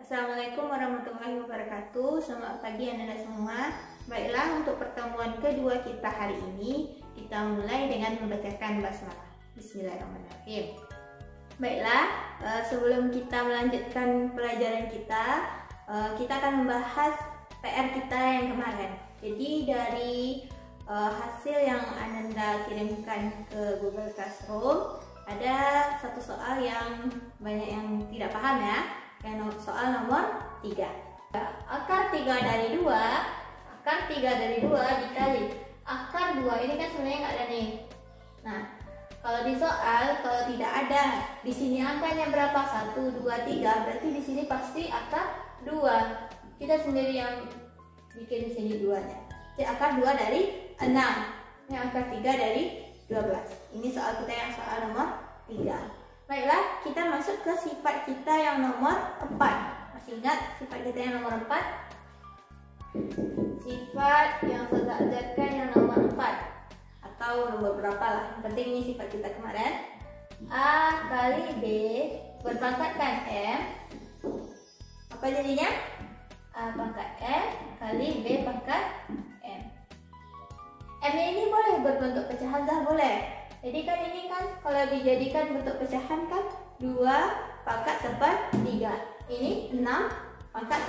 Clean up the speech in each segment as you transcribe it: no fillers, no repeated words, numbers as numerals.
Assalamualaikum warahmatullahi wabarakatuh. Selamat pagi anak-anak semua. Baiklah, untuk pertemuan kedua kita hari ini, kita mulai dengan membacakan basmalah. Bismillahirrahmanirrahim. Baiklah, sebelum kita melanjutkan pelajaran kita akan membahas PR kita yang kemarin. Jadi dari hasil yang Ananda kirimkan ke Google Classroom, ada satu soal yang banyak yang tidak paham ya. Yang soal nomor 3. Akar 3 dari 2 dikali akar 2 ini kan sebenarnya nggak ada nih. Nah, kalau di soal kalau tidak ada di sini angkanya berapa? 1, 2, 3, berarti di sini pasti akar 2. Kita sendiri yang bikin di sini 2-nya. Jadi akar 2 dari 6. Ini akar 3 dari 12. Ini soal kita yang soal nomor 3. Baiklah, kita masuk ke sifat kita yang nomor 4. Masih ingat sifat kita yang nomor 4? Sifat yang saya ajarkan yang nomor 4 atau nomor berapa lah. Yang penting ini sifat kita kemarin. A kali B berpangkatkan M. Apa jadinya? A pangkat M kali B pangkat M. M ini boleh berbentuk pecahan, boleh. Jadi kan ini kan kalau dijadikan bentuk pecahan kan 2 pangkat 3. Ini 6 pangkat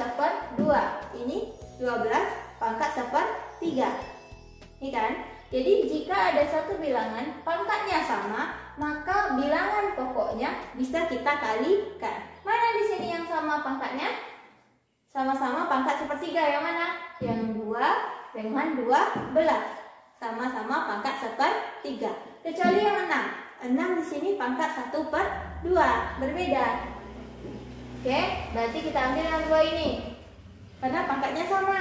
2. Ini 12 pangkat 3. Ini kan. Jadi jika ada satu bilangan pangkatnya sama, maka bilangan pokoknya bisa kita kalikan. Mana di sini yang sama pangkatnya? Sama-sama pangkat 1/3. Yang mana? Yang 2 dengan 12. Sama-sama pangkat 1/3. Kecuali yang 6. 6 di sini pangkat 1/2. Berbeda. Oke, berarti kita ambil yang 2 ini. Karena pangkatnya sama.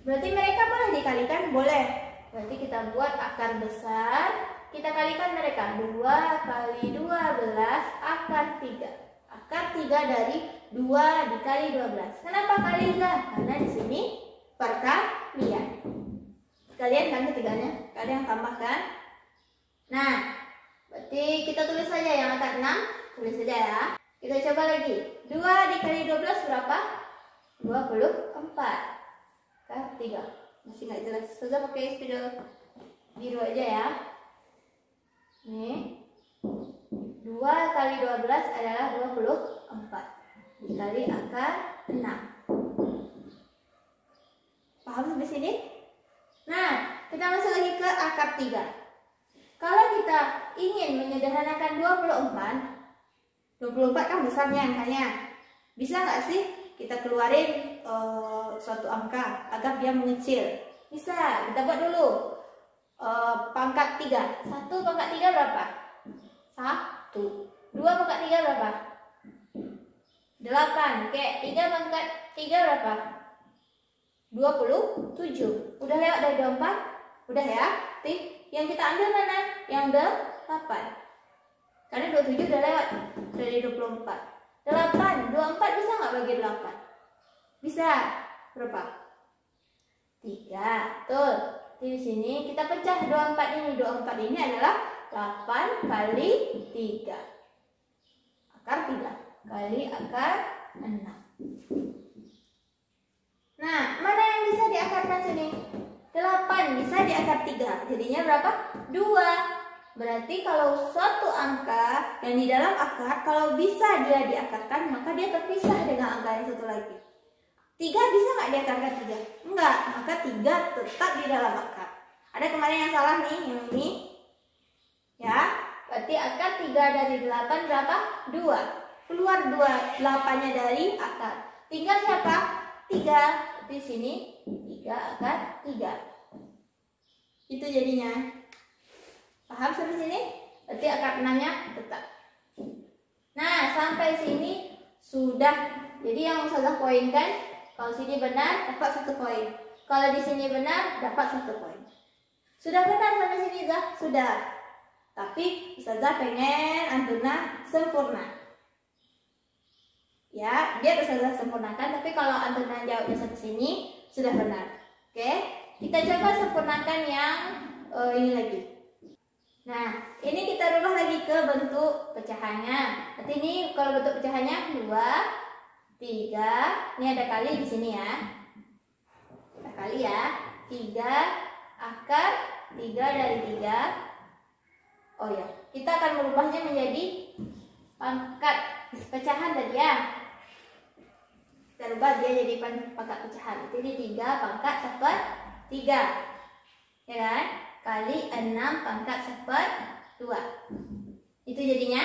Berarti mereka boleh dikalikan? Boleh. Berarti kita buat akar besar. Kita kalikan mereka. 2 kali 12 akar 3. Akar 3 dari 2 dikali 12. Kenapa kali 3? Karena di sini perkalian. Kalian kan ketiganya? Kalian yang tambahkan? Nah, berarti kita tulis saja yang akar 6. Tulis saja ya. Kita coba lagi. 2 dikali 12 berapa? 24. Akar 3. Masih nggak jelas. Sudah pakai spidol biru aja ya. Nih. 2 kali 12 adalah 24. Dikali akar 6. Paham sampai sini? Nah, kita masuk lagi ke akar 3. Kalau kita ingin menyederhanakan 24 kan besarnya angkanya. Bisa nggak sih kita keluarin suatu angka agar dia mengecil? Bisa, kita buat dulu. Pangkat 3. 1 pangkat 3 berapa? 1. 2 pangkat 3 berapa? 8. Oke, 3 pangkat 3 berapa? 27. Udah lewat dari 24? Udah ya? Yang kita ambil mana? Yang 8. Karena 27 udah lewat dari 24. 24 bisa nggak bagi 8? Bisa. Berapa? 3. Betul. Di sini kita pecah 24 ini. 24 ini adalah 8 kali 3. Akar 3 kali akar 6. Nah, mana yang bisa diakarkan sini? 8 bisa di akar 3. Jadinya berapa? 2. Berarti kalau suatu angka yang di dalam akar, kalau bisa dia diakarkan, maka dia terpisah dengan angka yang satu lagi. 3 bisa nggak diakarkan 3? Enggak, maka 3 tetap di dalam akar. Ada kemarin yang salah nih, yang ini. Ya, berarti akar 3 dari 8 berapa? 2. Keluar 2, 8-nya dari akar. Tinggal siapa? 3. Di sini 3 akar 3. Itu jadinya. Paham sampai sini? Berarti akar 6-nya tetap. Nah, sampai sini sudah. Jadi yang Ustazah poinkan, kalau sini benar dapat 1 poin. Kalau di sini benar dapat 1 poin. Sudah benar sampai sini, Zah? Sudah. Tapi Ustazah pengen Antuna sempurna. Ya, biar Ustazah sempurnakan, tapi kalau Antuna jawabnya sampai sini sudah benar. Oke, kita coba sempurnakan yang ini lagi. Nah, ini kita rubah lagi ke bentuk pecahannya. Nanti ini kalau bentuk pecahannya 2, 3, ini ada kali di sini ya. Ada kali ya. 3 akar 3 dari 3. Oh ya, kita akan merubahnya menjadi pangkat pecahan tadi ya. Kita rubah dia jadi pangkat pecahan. Jadi 3 pangkat 1/3. Ya kan? Kali 6 pangkat 1/2. Itu jadinya.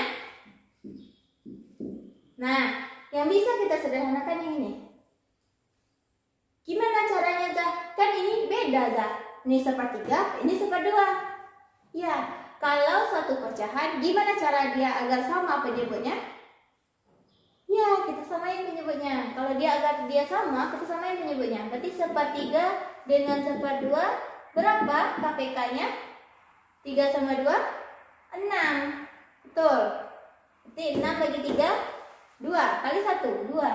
Nah, yang bisa kita sederhanakan yang ini. Gimana caranya, Zah? Kan ini beda, Zah. Ini 1/3, ini 1/2. Ya, kalau satu pecahan, gimana cara dia agar sama penyebutnya? Ya, kita samain penyebutnya. Kalau dia agar dia sama, kita samain penyebutnya. Berarti 1/3 dengan 1/2, berapa KPK-nya? 3 sama 2, 6. Betul. Berarti 6 bagi 3, 2. Kali 1, 2.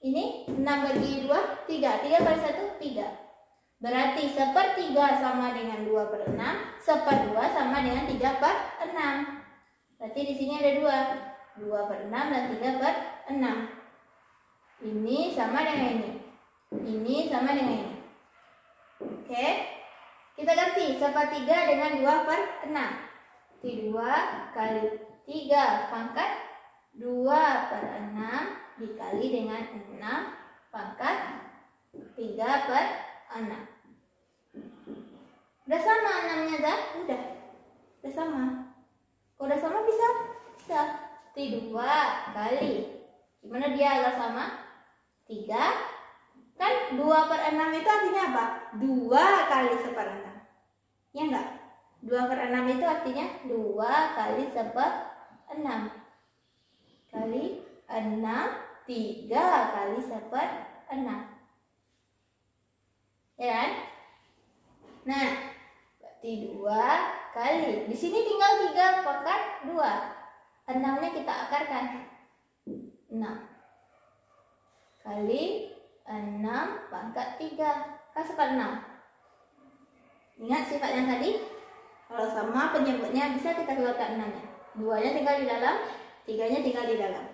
Ini 6 bagi 2, 3. 3 kali 1, 3. Berarti 1/3 sama dengan 2/6. 1/2 sama dengan 3/6. Berarti di sini ada 2. 2/6 dan 3/6. Ini sama dengan ini. Ini sama dengan ini. Oke. Kita ganti 1/3 dengan 2/6. 2 kali 3 pangkat 2/6 dikali dengan 6 pangkat 3/6. Udah sama 6-nya, Zah? Udah sama. Kalau udah sama bisa? Bisa. 2 kali. Gimana dia agak sama? 3. Kan 2/6 itu artinya apa? 2 kali 1/6. Ya enggak? 2/6 itu artinya 2 kali 1/6. Kali 6, 3 kali 1/6. Ya kan? Nah, berarti 2 kali. Di sini tinggal 3 pangkat 2. 6-nya kita akarkan. 6 kali 6 pangkat 3. Kan 1/6. Ingat sifatnya tadi? Kalau sama penyebutnya bisa kita keluarkan 6-nya. 2-nya tinggal di dalam, 3-nya tinggal di dalam.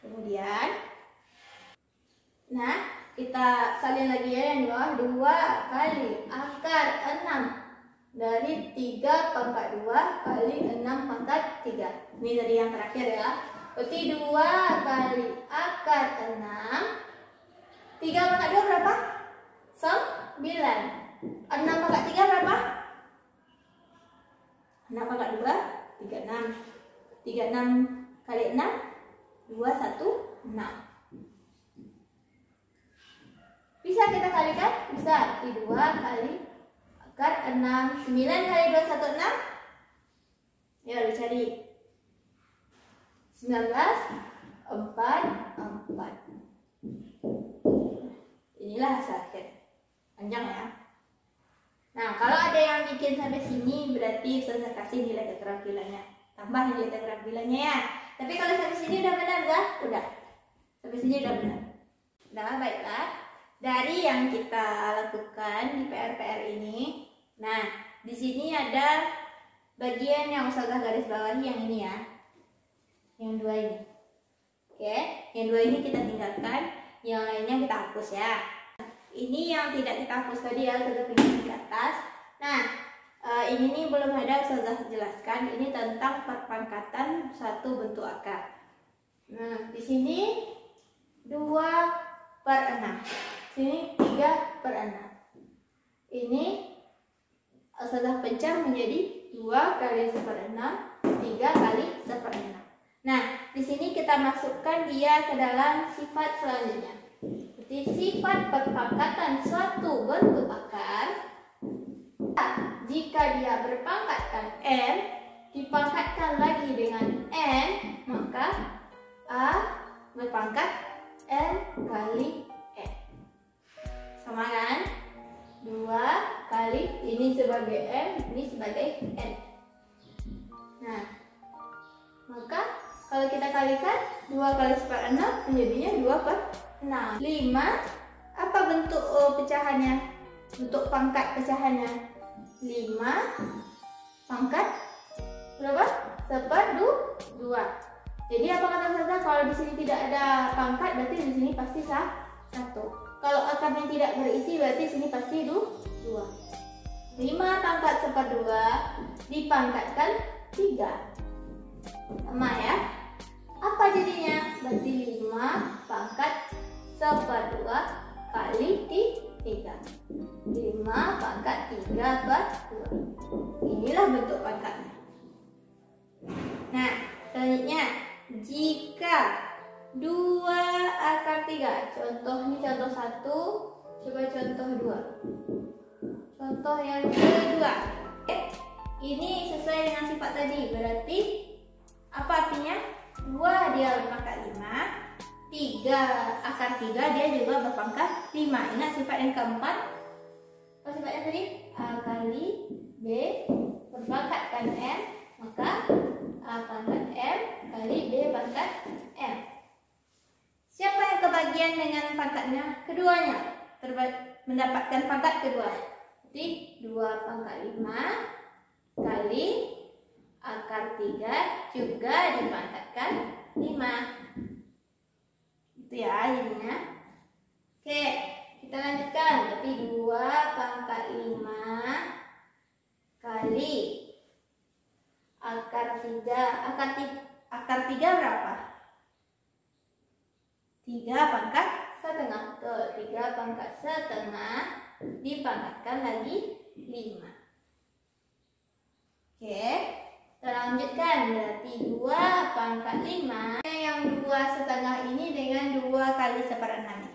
Kemudian, nah kita salin lagi ya yang di bawah. 2 kali akar 6 dari 3 pangkat 2 kali 6 pangkat 3. Ini dari yang terakhir ya. Berarti 2 kali akar 6. 3 pangkat 2 berapa? 9. 6 pangkat 3 berapa? 6 pangkat 2, 36. 36 kali 6, 216. Bisa kita kalikan? Bisa. 2 kali akar 6. 9 kali 216. Ya, dicari. 19, 4. Inilah hasil akhir. Panjang ya. Nah, kalau ada yang bikin sampai sini berarti saya kasih nilai keterampilannya. Tambah nilai keterampilannya ya. Tapi kalau sampai sini udah benar gak? Udah. Sampai sini udah benar. Nah, baiklah. Dari yang kita lakukan di PR-PR ini, nah, di sini ada bagian yang Ustazah garis bawahi yang ini ya. Yang 2 ini. Oke, yang 2 ini kita tinggalkan, yang lainnya kita hapus ya. Ini yang tidak kita hapus tadi ya, Ustazah pinggir ke atas. Nah, ini nih belum ada Ustazah jelaskan. Ini tentang perpangkatan satu bentuk akar. Nah, di sini 2/6. Sini 3/6. Ini Ustazah pecah menjadi 2 kali 1/6, 3 kali 1/6. Nah, di sini kita masukkan dia ke dalam sifat selanjutnya. Jadi sifat perpangkatan suatu bentuk akar, jika dia berpangkatkan n, dipangkatkan lagi dengan n, maka a berpangkat n kali n. Sama kan? 2 kali, ini sebagai n, ini sebagai n. Nah, maka kalau kita kalikan 2 kali 1/6 menjadinya 2/6. 5, apa bentuk pecahannya? Bentuk pangkat pecahannya 5 pangkat berapa? 1/2. Jadi apa kata Ustazah? kalau di sini tidak ada pangkat, berarti di sini pasti 1. Kalau akarnya tidak berisi, berarti di sini pasti 2. 5 pangkat 1/2 dipangkatkan 3. Sama ya. Apa jadinya? Berarti 5 pangkat 1/2 kali 3. 5 pangkat 3/2. Inilah bentuk pangkatnya. Nah, selanjutnya, jika 2 akar 3. Contoh ini contoh 1, coba contoh 2. Contoh yang kedua. Ini sesuai dengan sifat tadi. Berarti apa artinya? 2 dia berpangkat 5, 3 akar 3 dia juga berpangkat 5. Ingat sifat yang keempat. Apa sifatnya tadi? A kali B berpangkatkan M, maka A pangkat M kali B pangkat M. Siapa yang kebagian dengan pangkatnya? Keduanya mendapatkan pangkat kedua. Jadi 2 pangkat 5 kali akar 3 juga dipangkatkan 5. Itu ya jadinya. Oke, kita lanjutkan. Tapi 2 pangkat 5 kali akar 3. Akar 3 berapa? 3 pangkat setengah. Betul, 3 pangkat setengah dipangkatkan lagi 5. Oke, kita lanjutkan. Berarti 2 pangkat 5. Yang 2 setengah ini dengan 2 kali 1/6.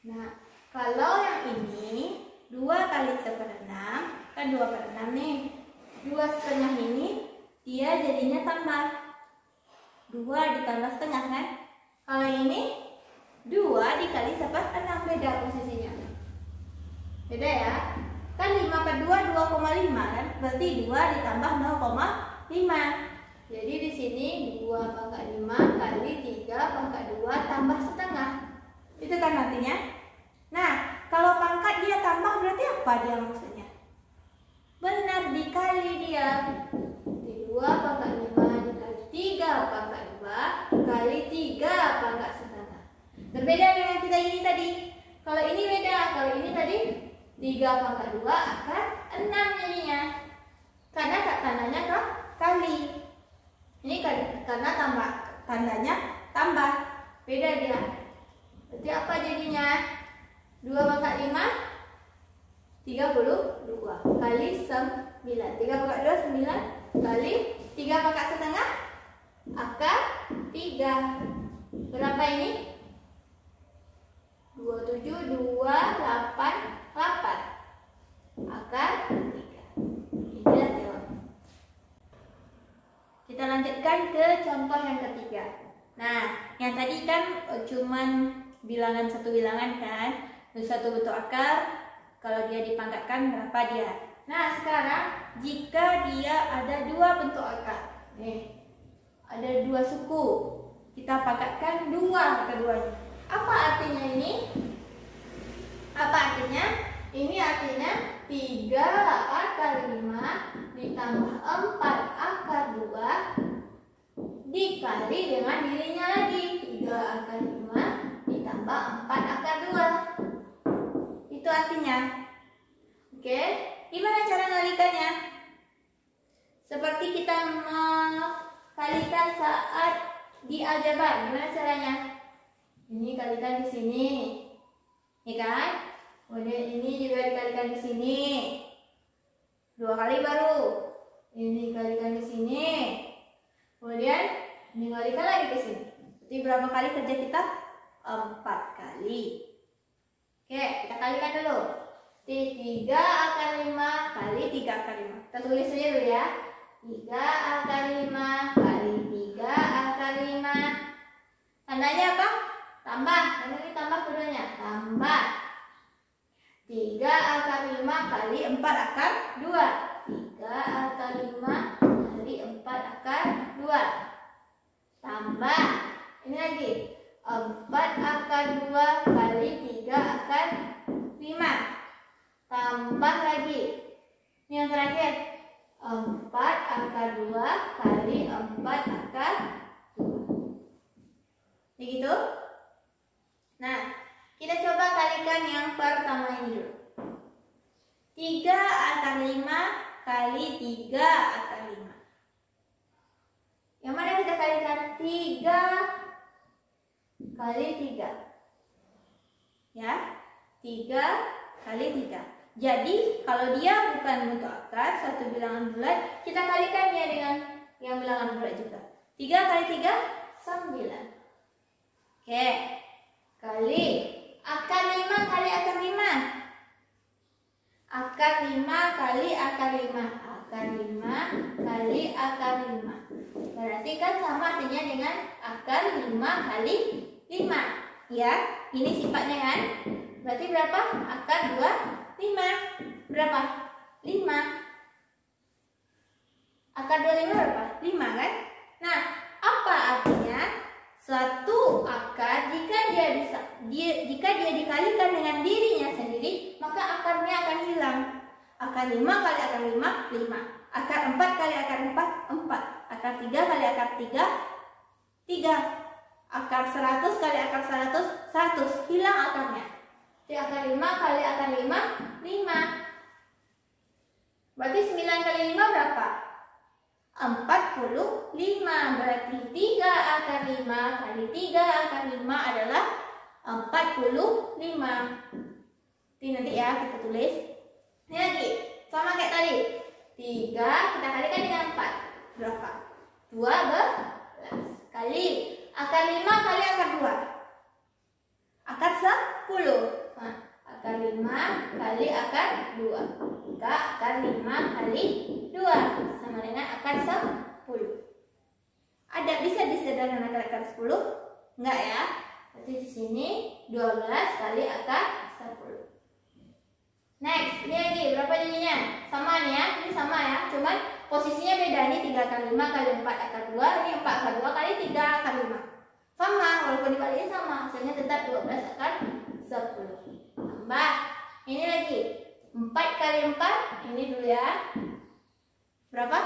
Nah, kalau yang ini 2 kali 1/6, kan 2/6 nih. 2 setengah ini dia jadinya tambah. 2 ditambah setengah kan? Kalau ini 2 dikali 1/6, beda posisinya. Beda ya. Kan 5/2 2,5 kan? Berarti 2 ditambah 0,5. Jadi di sini 2 pangkat 5 kali 3 pangkat 2 tambah setengah. Itu kan artinya. Nah, kalau pangkat dia tambah berarti apa dia maksudnya? Benar, dikali dia. 2 pangkat 5 dikali 3 pangkat 2 kali 3 pangkat setengah. Berbeda dengan kita ini tadi. Kalau ini beda, kalau ini tadi 3 pangkat 2 akar 6 jadinya. Karena tandanya kali. Ini karena tandanya tambah. Beda dia. Berarti apa jadinya? 2 pangkat 5 32 kali 9. 3 pangkat 2 9 kali 3 pangkat setengah akar 3. Berapa ini? 27 2 8 8 akar 3. Inilah jawabannya. Kita lanjutkan ke contoh yang ketiga. Nah, yang tadi kan cuman bilangan satu bilangan kan, satu bentuk akar. Kalau dia dipangkatkan berapa dia? Nah, sekarang jika dia ada 2 bentuk akar. Nih, ada 2 suku. Kita pangkatkan 2 keduanya. Apa artinya ini? Apa artinya? Ini artinya 3 akar 5 ditambah 4 akar 2 dikali dengan dirinya lagi. 3 akar 5 ditambah 4 akar 2. Itu artinya. Oke, gimana cara mengalikannya? Seperti kita mengkalikan saat di aljabar. Gimana caranya? Ini kalikan di sini, ya kan? Kemudian ini juga dikalikan di sini. 2 kali baru. Ini kalikan di sini. Kemudian ini kalikan lagi ke sini. Jadi berapa kali kerja kita? 4 kali. Oke, kita kalikan dulu. 3 akar 5 kali 3 akar 5. Kita tulis saja dulu ya. 3 akar 5 kali 3 akar 5. Tandanya apa? Tambah. Ini tambah keduanya. Tambah. 3 akar 5 kali 4 akar 2. 3 akar 5 kali 4 akar 2. Tambah. Ini lagi. 4 akar 2 kali 3 akar 5. Tambah lagi. Ini yang terakhir. 4 akar 2 kali 4 akar 2. Begitu? Nah, kita coba kalikan yang pertama ini dulu. 3 akar 5 kali 3 akar 5. Yang mana kita kalikan? 3 kali 3. Ya, 3 kali 3. Jadi, kalau dia bukan bentuk akar, satu bilangan bulat, kita kalikan dia dengan yang bilangan bulat juga. 3 kali 3, 9. Oke, kali akar 5 kali akar 5. Akar 5 kali akar 5. Akar 5 kali akar 5. Berarti kan sama artinya dengan akar 5 kali 5. Ya, ini sifatnya kan. Berarti berapa? Akar 2, 5. Berapa? 5. Akar 25 berapa? 5 kan? Nah, apa artinya? Suatu akar jika dia dikalikan dengan dirinya sendiri, maka akarnya akan hilang. Akar 5 kali akar 5, 5. Akar 4 kali akar 4, 4. Akar 3 kali akar 3, 3. Akar 100 kali akar 100, 100. Hilang akarnya. Jadi akar 5 kali akar 5, 5. Berarti 9 kali 5 berapa? 45. Berarti 3 akar 5 kali 3 akar 5 adalah 45. Ini nanti ya kita tulis. Ini lagi, sama kayak tadi. 3 kita kalikan dengan 4. Berapa? 12. Kali akar 5 kali akar 2. Akar 10. Nah, akar 5 kali akar 2. Maka akar 5 kali 2 sama dengan akar 10. Ada bisa disederhanakan akar 10? Enggak ya? Berarti di sini 12 kali akar 10. Next, ini lagi berapa jadinya? Sama nih ya, ini sama ya. Cuman posisinya beda, ini 3 akar 5 kali 4 akar 2, ini 4 akar 2 kali 3 akar 5. Sama, walaupun dibalikin sama, hasilnya tetap 12 akar 10. Tambah, ini lagi 4 kali 4, ini dulu ya. Berapa?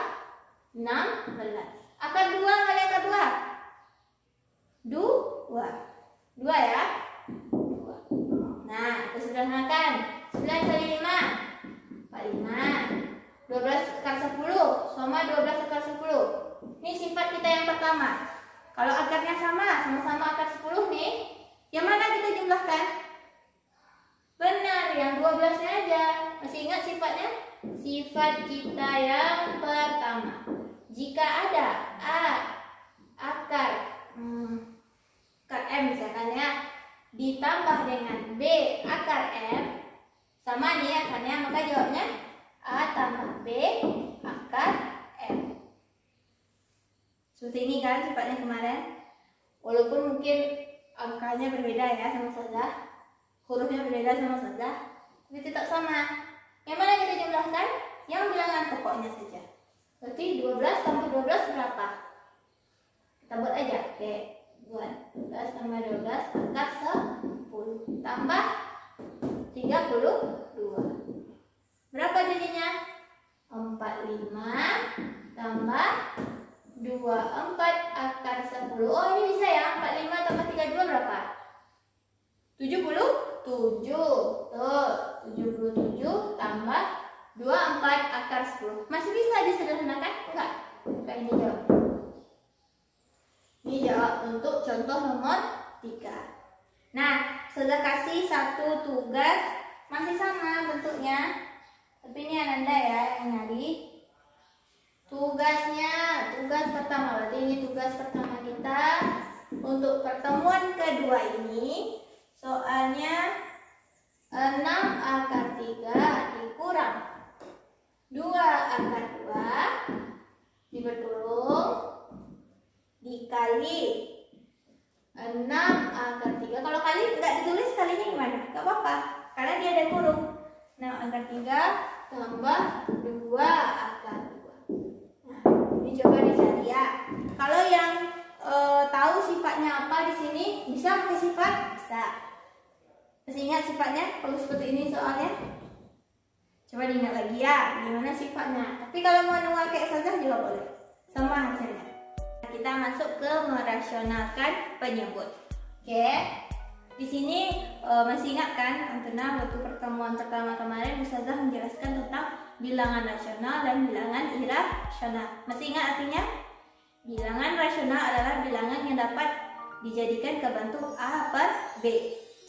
16. Akar 2 kali akar 2? 2 ya? 2. Nah, kita sederhanakan. 9 kali 5, 45. 12 akar 10 sama 12 akar 10. Ini sifat kita yang pertama. Kalau akarnya sama-sama akar 10 nih, yang mana kita jumlahkan? Benar, yang 12-nya aja. Masih ingat sifatnya? Sifat kita yang pertama. Jika ada akar M misalkan ya, ditambah dengan B akar M, sama nih akarnya, maka jawabnya A tambah B akar M. Seperti ini kan sifatnya kemarin. Walaupun mungkin angkanya berbeda ya sama saja, hurufnya berbeda sama saja, tapi tetap sama. Yang mana kita jumlahkan? Yang bilangan pokoknya saja. Berarti 12 tambah 12 berapa? Kita buat aja. Oke, buat 12 tambah 12 akar 10 tambah 32. Berapa jadinya? 45 tambah 24 akar 10. Oh, ini bisa ya? 45 tambah 32 berapa? 77. Tuh, 77 tambah 24 akar 10. Masih bisa disederhanakan? Enggak? Bukan ini jawab. Ini jawab untuk contoh nomor 3. Nah, sudah kasih satu tugas, masih sama bentuknya. Tapi ini Ananda ya yang nyari. Tugasnya, tugas pertama. Berarti ini tugas pertama kita. Untuk pertemuan kedua ini, soalnya 6 akar 3 dikurang 2 akar 2 dibertulung dikali 6 akar 3. Kalau kali nggak ditulis kalinya gimana? Nggak apa-apa, karena dia ada kurung. 6 akar 3 tambah 2 akar 2. Nah, ini coba dicari ya. Kalau yang tahu sifatnya apa di sini, bisa pakai sifat? Bisa. Masih ingat sifatnya? Kalau seperti ini soalnya, coba diingat lagi ya, gimana sifatnya. Tapi kalau mau pakai saja juga boleh, sama hasilnya. kita masuk ke merasionalkan penyebut. Oke. Di sini masih ingat kan Antena waktu pertemuan pertama kemarin Ustazah menjelaskan tentang bilangan rasional dan bilangan irasional. Masih ingat artinya? Bilangan rasional adalah bilangan yang dapat dijadikan ke bentuk A per B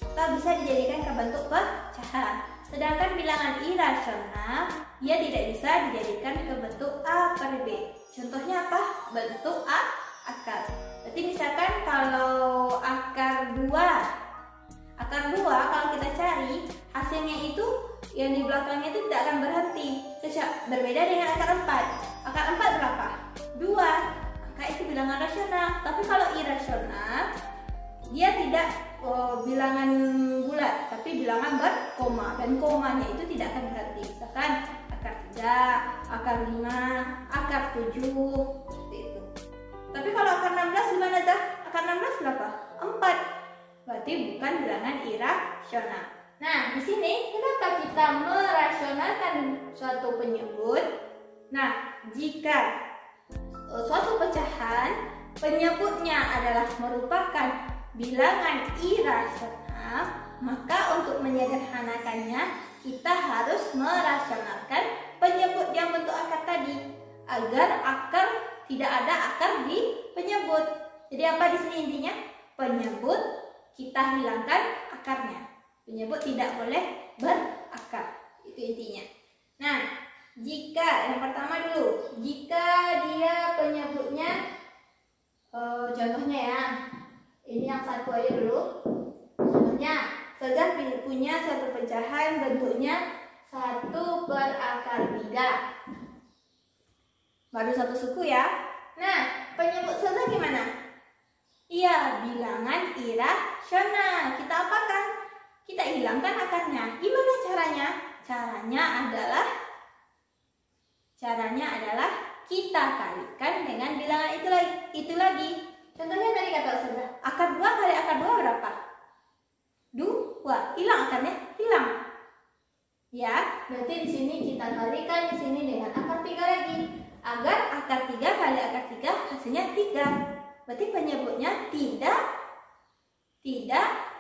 atau bisa dijadikan ke bentuk pecahan. Sedangkan bilangan irasional ia tidak bisa dijadikan ke bentuk A per B. Contohnya apa? Bentuk akar. Berarti misalkan kalau akar 2 kalau kita cari hasilnya itu yang di belakangnya itu tidak akan berhenti. Berbeda dengan akar 4. Akar 4 berapa? 2. Maka itu bilangan rasional. Tapi kalau irasional dia tidak bilangan bulat, tapi bilangan berkoma, dan komanya itu tidak akan berhenti. Misalkan akar 3, akar 5, akar 7 seperti itu. Tapi kalau akar 16 gimana Zah? Akar 16 berapa? 4. Berarti bukan bilangan irasional. Nah, di sini kenapa kita merasionalkan suatu penyebut? Nah, jika suatu pecahan penyebutnya adalah merupakan bilangan irasional, maka untuk menyederhanakannya kita harus merasionalkan penyebut yang bentuk akar tadi agar akar tidak ada akar di penyebut. Jadi apa di sini intinya? Penyebut kita hilangkan akarnya. Penyebut tidak boleh berakar. Itu intinya. Nah, jika yang pertama dulu, jika dia penyebutnya contohnya ya, ini yang satu aja dulu. Contohnya, Ustazah punya satu pecahan bentuknya 1 per akar 3. Baru satu suku ya. Nah, penyebut Ustazah gimana? Iya, bilangan irasional. Kita apakan? Kita hilangkan akarnya. Gimana caranya? Caranya adalah kita kalikan dengan bilangan itu lagi. Contohnya tadi kata Ustazah, akar 2 kali akar 2 berapa? 2. Hilang akarnya? Hilang. Ya, berarti di sini kita kalikan di sini dengan akar 3 lagi. Agar akar 3 kali akar 3 hasilnya 3. Berarti penyebutnya tidak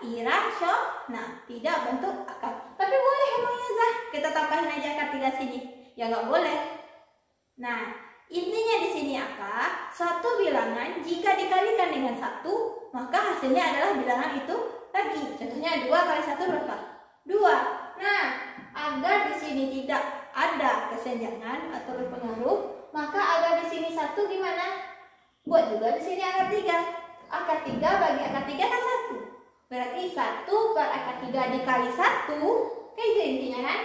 irasional, tidak bentuk akar. Tapi boleh emangnya Zah? Kita tambahin aja akar 3 sini. Ya nggak boleh. Nah, intinya di sini apa? Suatu bilangan jika dikalikan dengan 1, maka hasilnya adalah bilangan itu lagi. Contohnya 2 kali 1 berapa? 2. Nah, agar di sini tidak ada kesenjangan atau berpengaruh, maka agar di sini 1 gimana? Buat juga di sini akar 3. Akar 3 bagi akar 3 kan 1. Berarti 1 per akar 3 dikali 1. Kayak itu intinya kan?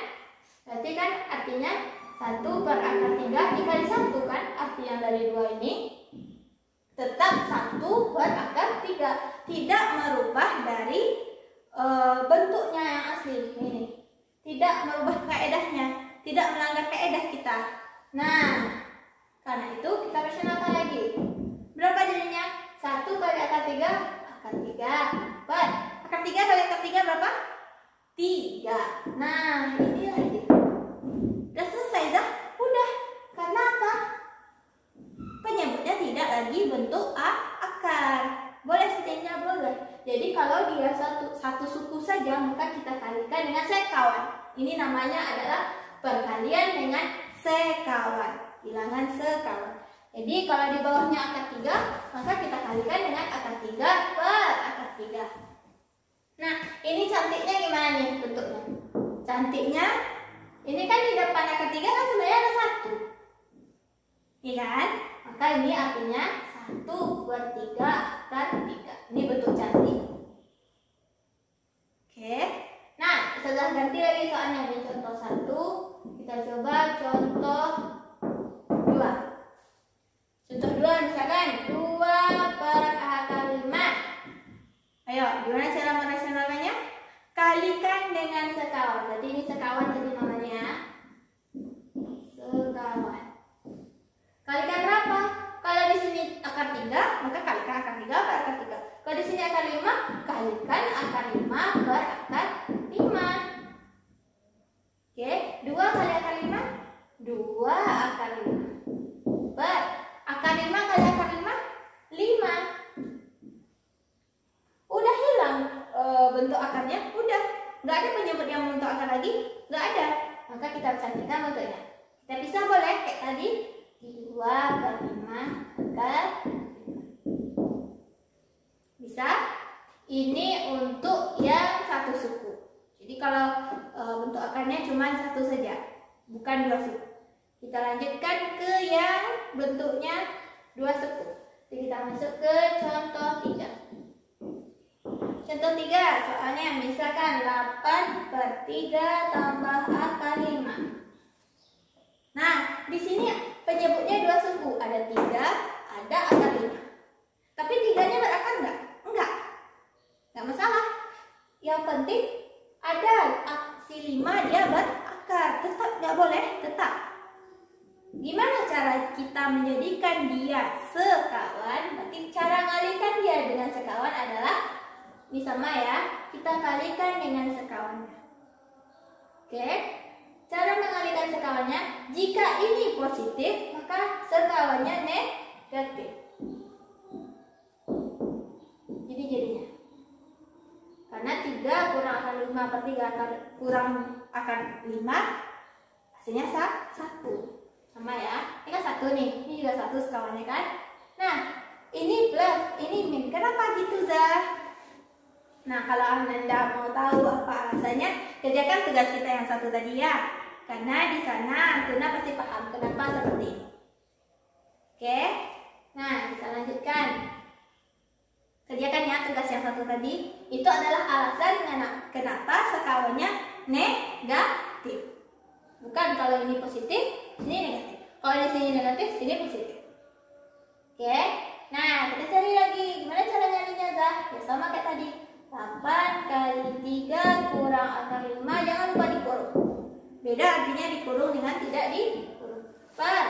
Berarti kan artinya 1 per akar 3 dikali 1 kan? Arti yang dari 2 ini tetap 1 per akar 3. Tidak merubah dari bentuknya yang asli. Ini. Tidak merubah kaedahnya. Tidak melanggar kaedah kita. Nah, karena itu kita rasionalkan lagi. Berapa jadinya? 1 kali akar 3, akar 3 per akar 3 kali akar 3 berapa? 3. Nah, ini lagi. Udah selesai dah? Udah. Karena apa? Penyebutnya tidak lagi bentuk akar. Boleh setidaknya boleh. Jadi kalau dia satu suku saja, maka kita kalikan dengan sekawan. Ini namanya adalah perkalian dengan sekawan. Bilangan sekawan. Jadi kalau di bawahnya akar 3, maka kita kalikan dengan akar 3 per akar 3. Nah, ini cantiknya gimana nih bentuknya? Cantiknya, ini kan di depan akar 3 kan sebenarnya ada 1. Iya kan? Maka ini artinya 1 per 3 akar 3. Ini bentuk cantik. Oke. Nah, setelah ganti lagi soalnya di contoh 1. Kita coba contoh 2. Contoh 2 misalkan 2 per akar 5. Ayo, gimana cara merasionalkannya? Kalikan dengan sekawan. Berarti ini sekawan tadi namanya. Sekawan. Kalikan berapa? Kalau di sini akar 3, maka kalikan akar 3 per akar 3. Kalau di sini akar 5, kalikan akar 5 per akar 5. Oke, 2 kali akar 5, 2 akar 5 per akar 5 kali akar 5, menyebut yang bentuk akar lagi? Nggak ada. Maka kita cantikkan bentuknya. Kita pisah boleh kayak tadi. 2 per 5 akar 5. Bisa? Ini untuk yang satu suku. Jadi kalau bentuk akarnya cuma satu saja, bukan 2 suku. Kita lanjutkan ke yang bentuknya 2 suku. Jadi kita masuk ke contoh 3. Contoh 3, soalnya misalkan 8 per 3 tambah akar 5. Nah, di sini penyebutnya 2 suku. Ada 3, ada akar 5. Tapi 3-nya berakar enggak? Enggak. Enggak masalah. Yang penting ada si 5 dia berakar. Tetap enggak boleh, tetap. Gimana cara kita menjadikan dia sekawan? Berarti cara mengalihkan dia dengan sekawan adalah ini sama ya, kita kalikan dengan sekawannya. Oke, cara mengalihkan sekawannya, jika ini positif, maka sekawannya negatif. Jadi jadinya, karena 3 kurang akar 5 per 3 kurang akar 5, hasilnya 1. Sama ya, ini kan 1 nih, ini juga 1 sekawannya kan. Nah, ini plus, ini min. Kenapa gitu, Zah? Nah, kalau Anda mau tahu apa alasannya, kerjakan tugas kita yang satu tadi ya. Karena di sana Antuna pasti paham kenapa seperti ini. Oke, nah kita lanjutkan. Kerjakan ya tugas yang satu tadi. Itu adalah alasan kenapa sekawannya negatif. Bukan kalau ini positif, sini negatif. Kalau di sini negatif, sini positif. Oke, nah kita cari lagi. Gimana cara nyarinya, Zah? Ya sama kayak tadi. 8 kali 3 kurang akar 5, jangan lupa dikurung. Beda artinya dikurung dengan tidak dikurung. Per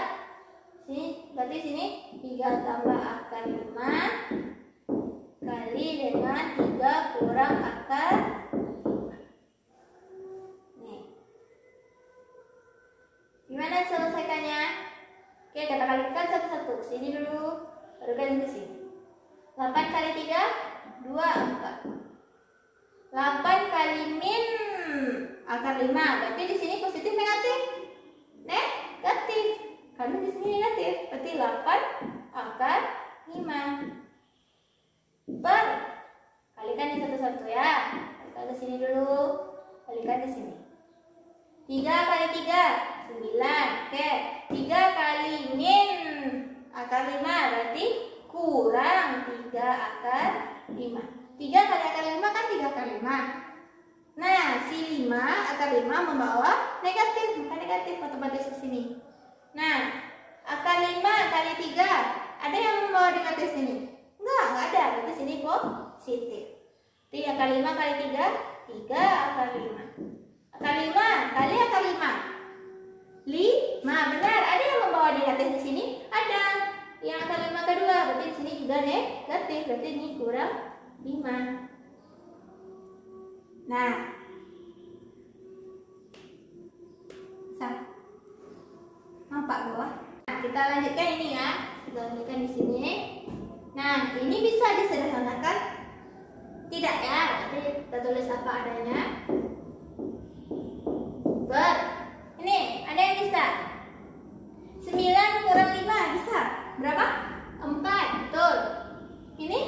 sini, berarti sini 3 tambah akar 5 kali dengan 3 kurang akar 5. Nih. Gimana selesaikannya? Oke, kita kalikan satu-satu. Sini dulu, baru kan ke sini. 8 kali 3 24. 8 kali min akar 5, berarti di sini positif negatif? Negatif. Karena di sini negatif, berarti 8 akar 5. Per kalikan di satu-satu ya. Kalikan ke sini dulu, kalikan ke sini. 3 kali 3 9. Oke, 3 kali min akar 5 berarti kurang 3 akar 5. 3 kali akar 5 kan 3 akar 5. Nah, si 5 akar 5 membawa negatif, maka negatif otomatis ke sini. Nah, akar 5 kali 3, ada yang membawa negatif sini? Enggak ada, berarti sini positif. Jadi akar 5 kali 3, 3 akar 5. Akar 5 kali akar 5, 5, benar. Ada yang membawa negatif di sini? Ada. Yang akar 5 kedua, berarti di sini juga negatif, berarti ini kurang 5. Nah, nampak bawah. Nah, kita lanjutkan ini ya. Kita lanjutkan di sini. Nah, ini bisa disederhanakan? Tidak ya. Nanti kita tulis apa adanya. Ini ada yang bisa. 9 kurang 5 bisa. Berapa? 4. Betul. Ini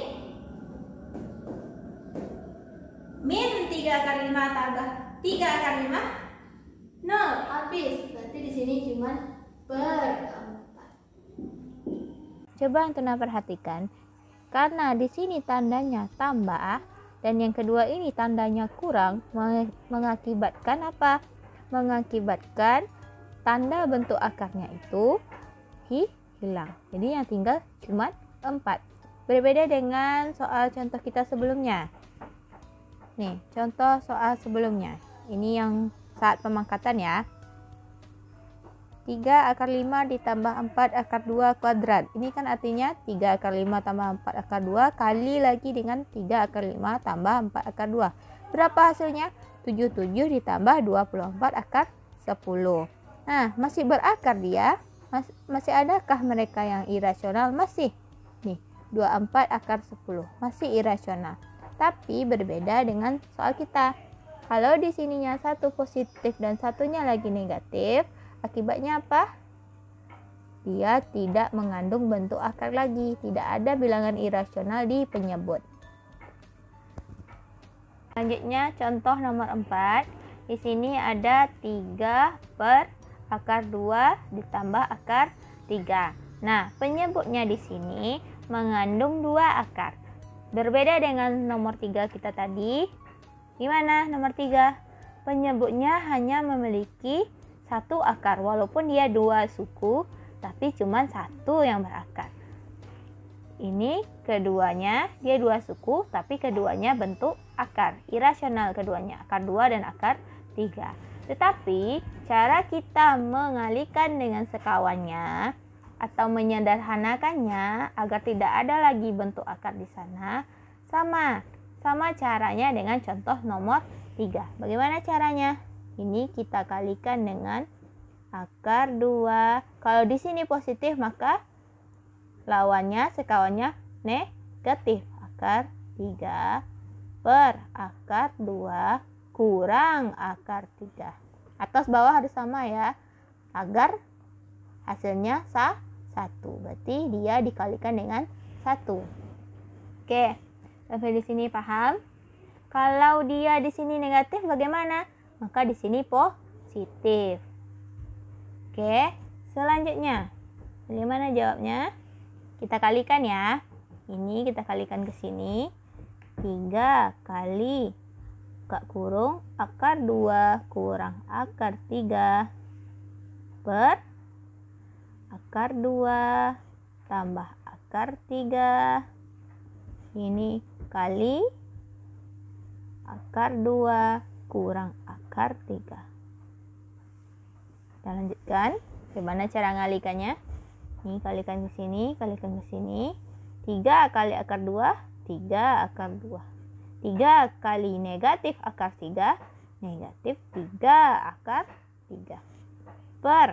min 3 akar 5 tambah 3 akar 5 0, habis. Berarti di sini cuma per 4. Coba Antuna perhatikan, karena di sini tandanya tambah dan yang kedua ini tandanya kurang, mengakibatkan apa? Mengakibatkan tanda bentuk akarnya itu hilang. Jadi yang tinggal cuma 4. Berbeda dengan soal contoh kita sebelumnya. Nih, contoh soal sebelumnya. Ini yang saat pemangkatan ya. 3 akar 5 ditambah 4 akar 2 kuadrat. Ini kan artinya 3 akar 5 tambah 4 akar 2 kali lagi dengan 3 akar 5 tambah 4 akar 2. Berapa hasilnya? 77 ditambah 24 akar 10. Nah, masih berakar dia. Masih adakah mereka yang irasional? Masih. Nih, 24 akar 10. Masih irasional. Tapi berbeda dengan soal kita. Kalau di sininya satu positif dan satunya lagi negatif, akibatnya apa? Dia tidak mengandung bentuk akar lagi, tidak ada bilangan irasional di penyebut. Selanjutnya contoh nomor 4. Di sini ada 3 per akar 2 ditambah akar 3. Nah, penyebutnya di sini mengandung 2 akar. Berbeda dengan nomor 3 kita tadi. Gimana nomor 3? Penyebutnya hanya memiliki 1 akar, walaupun dia 2 suku, tapi cuma 1 yang berakar. Ini keduanya, dia 2 suku, tapi keduanya bentuk akar. Irasional keduanya, akar 2 dan akar 3. Tetapi, cara kita mengalihkan dengan sekawannya atau menyederhanakannya agar tidak ada lagi bentuk akar di sana, sama caranya dengan contoh nomor 3. Bagaimana caranya? Ini kita kalikan dengan akar 2. Kalau di sini positif, maka lawannya, sekawannya negatif. Akar 3 per akar 2 kurang akar 3. Atas bawah harus sama ya, agar hasilnya 1. Berarti dia dikalikan dengan 1. Oke, sampai di sini paham? Kalau dia di sini negatif bagaimana? Maka di sini positif. Oke, selanjutnya bagaimana jawabnya? Kita kalikan ya. Ini kita kalikan ke sini. 3 kali buka kurung akar 2 kurang akar 3 per akar 2 tambah akar 3. Ini kali akar 2 kurang akar 3. Kita lanjutkan. Bagaimana cara ngalikannya? Ini kalikan ke sini, kalikan ke sini. 3 kali akar 2, 3 akar 2. 3 kali negatif akar 3, negatif 3 akar 3. Per.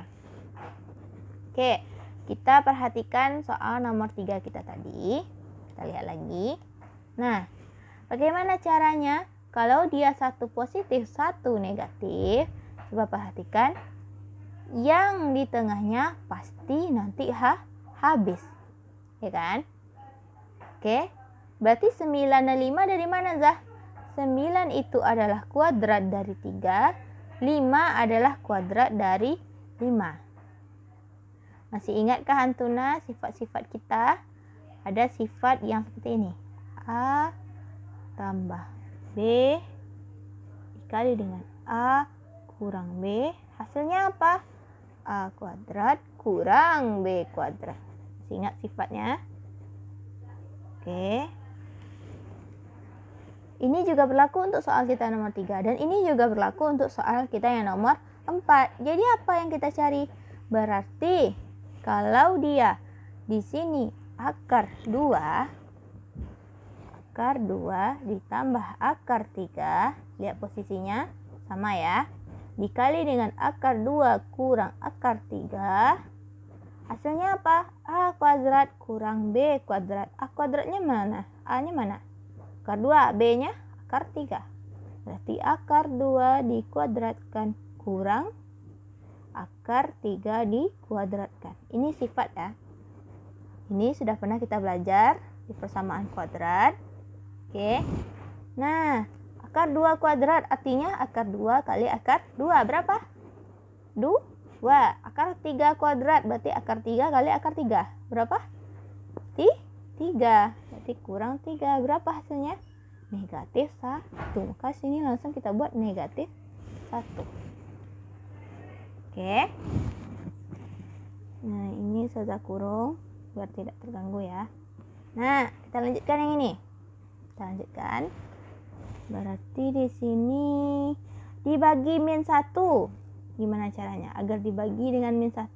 Oke, kita perhatikan soal nomor 3 kita tadi. Kita lihat lagi. Nah, bagaimana caranya? Kalau dia 1 positif, 1 negatif. Coba perhatikan. Yang di tengahnya pasti nanti habis, ya kan? Oke, berarti 9 dan 5 dari mana, Zah? 9 itu adalah kuadrat dari 3, 5 adalah kuadrat dari 5. Masih ingatkah Antuna sifat-sifat kita? Ada sifat yang seperti ini. A tambah B dikali dengan A kurang B. Hasilnya apa? A kuadrat kurang B kuadrat. Masih ingat sifatnya? Oke. Ini juga berlaku untuk soal kita nomor 3. Dan ini juga berlaku untuk soal kita yang nomor 4. Jadi apa yang kita cari? Berarti kalau dia di sini akar 2 ditambah akar 3. Lihat posisinya sama ya. Dikali dengan akar 2 kurang akar 3. Hasilnya apa? A kuadrat kurang B kuadrat. A kuadratnya mana? A-nya mana? Akar 2. B-nya akar 3. Berarti akar 2 dikuadratkan kurang akar 3 dikuadratkan. Ini sifat ya. Ini sudah pernah kita belajar di persamaan kuadrat. Oke. Nah, akar 2 kuadrat artinya akar 2 kali akar 2. Berapa? 2. Akar 3 kuadrat berarti akar 3 kali akar 3. Berapa? 3. Berarti kurang 3. Berapa hasilnya? Negatif 1. Maka sini langsung kita buat negatif 1. Oke. Nah, ini saya kurung biar tidak terganggu ya. Nah, kita lanjutkan yang ini. Kita lanjutkan. Berarti di sini dibagi min 1. Gimana caranya agar dibagi dengan min 1?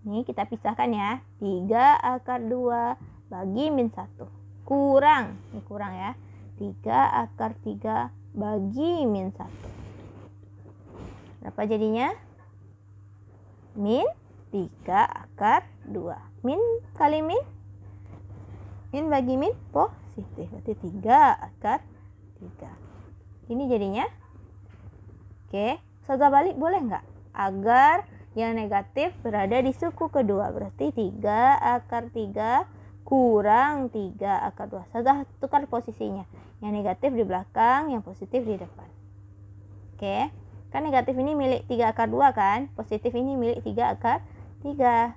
Ini kita pisahkan ya. 3 akar 2 bagi min 1. Kurang. Ini kurang ya. 3 akar 3 bagi min 1. Berapa jadinya? Min 3 akar 2. Min kali min. Min bagi min positif. Berarti 3 akar 3. Ini jadinya Oke, Ustazah balik boleh nggak? Agar yang negatif berada di suku kedua. Berarti 3 akar 3 kurang 3 akar 2. Ustazah tukar posisinya. Yang negatif di belakang, yang positif di depan. Oke, kan negatif ini milik 3 akar 2 kan? Positif ini milik 3 akar 3.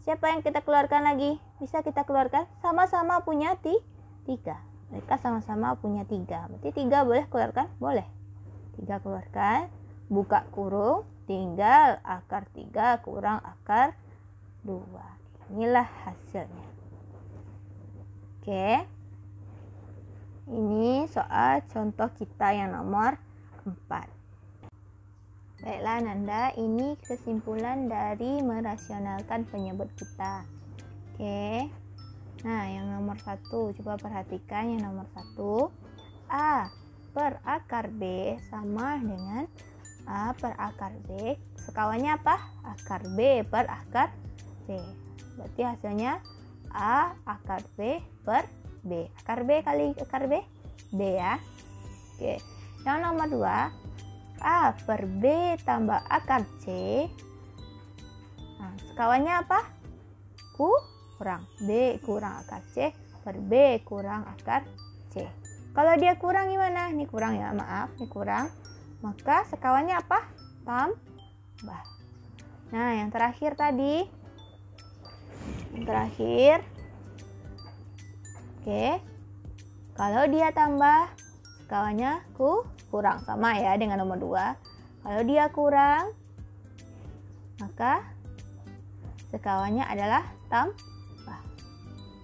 Siapa yang kita keluarkan lagi? Bisa kita keluarkan? Sama-sama punya 3. Mereka sama-sama punya 3. Berarti 3 boleh keluarkan? Boleh. 3 keluarkan. Buka kurung. Tinggal akar 3 kurang akar 2. Inilah hasilnya. Oke. Ini soal contoh kita yang nomor 4. Baiklah Nanda, ini kesimpulan dari merasionalkan penyebut kita. Oke. Nah, yang nomor 1, coba perhatikan yang nomor 1. A per akar B sama dengan A per akar B. Sekawannya apa? Akar B per akar B. Berarti hasilnya A akar B per B. Akar B kali akar B, B ya. Oke. Yang nomor 2, A per B tambah akar C. Nah, sekawannya apa? Kurang. B kurang akar C per B kurang akar C. Kalau dia kurang gimana? Ini kurang ya, maaf. Ini kurang. Maka sekawannya apa? Tambah. Nah, yang terakhir tadi. Yang terakhir. Oke. Kalau dia tambah, sekawannya kurang. Sama ya dengan nomor 2. Kalau dia kurang, maka sekawannya adalah tambah.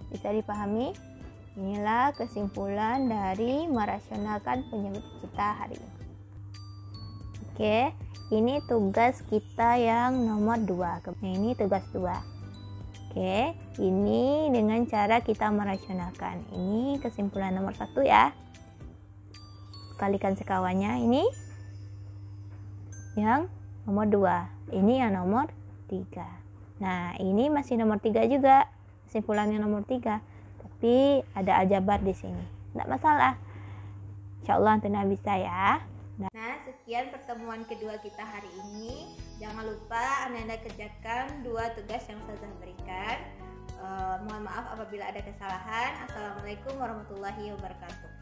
Bisa dipahami? Inilah kesimpulan dari merasionalkan penyebut kita hari ini. Oke, ini tugas kita yang nomor 2. Ini tugas 2. Oke, ini dengan cara kita merasionalkan. Ini kesimpulan nomor 1 ya. Kalikan sekawannya. Ini yang nomor 2. Ini yang nomor 3. Nah, ini masih nomor 3 juga. Kesimpulannya nomor 3. Tapi ada aljabar di sini. Tidak masalah. Insyaallah Antuna bisa ya. Nah, sekian pertemuan kedua kita hari ini. Jangan lupa Anda kerjakan 2 tugas yang Ustazah berikan. Mohon maaf apabila ada kesalahan. Assalamualaikum warahmatullahi wabarakatuh.